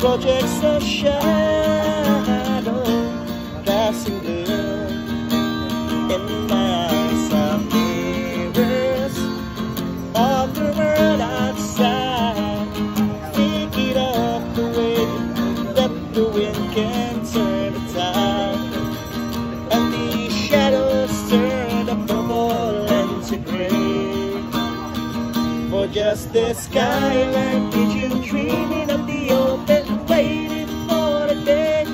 projects a shadow passing blue in my eyes are mirrors of the world outside, thinking of the way that the wind can turn the tide, and the shadows turn the purple into gray. For just the skyline, did you dreaming of the open, waiting for the day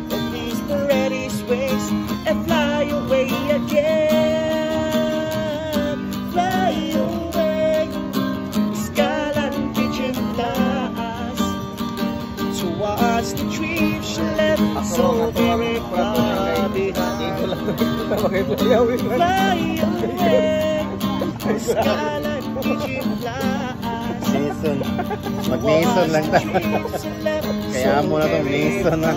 that these paradise wings and fly away again, fly away. Skyline pigeon flies towards the dream she left so very far behind. Fly away. Skyline pigeon flies. Mason. Mag-Mason lang tayo. Kaya mo na itong Mason na.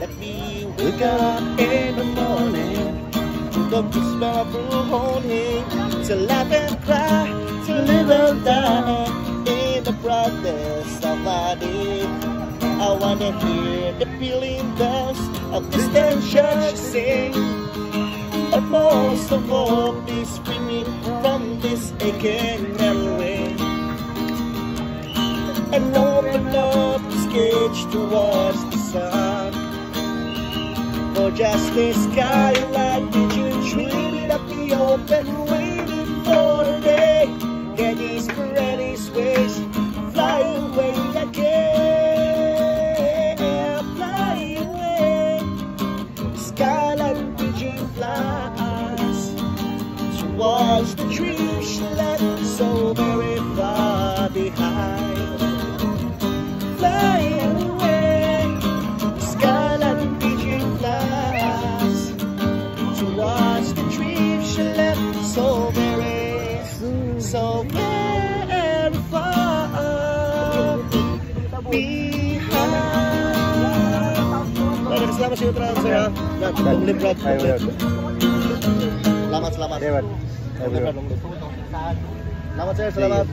Let me wake up in the morning to the smell of blue morning, to laugh and cry, to live and die in the brightness of my day. I wanna hear the pealing bells of distant church sing, but most of all be springing from this aching memory, and open up this cage towards the sun. For just the skyline, did you dream it up the open, waiting for the day that these paradise ways fly away again, fly away. Skyline pigeon flies towards the dream she left so very far behind. Fly away. Skyline pigeon flies towards the dream she left so very far behind. Salamat sa iyo, Transfer. Selamat. Selamat, sir. Selamat.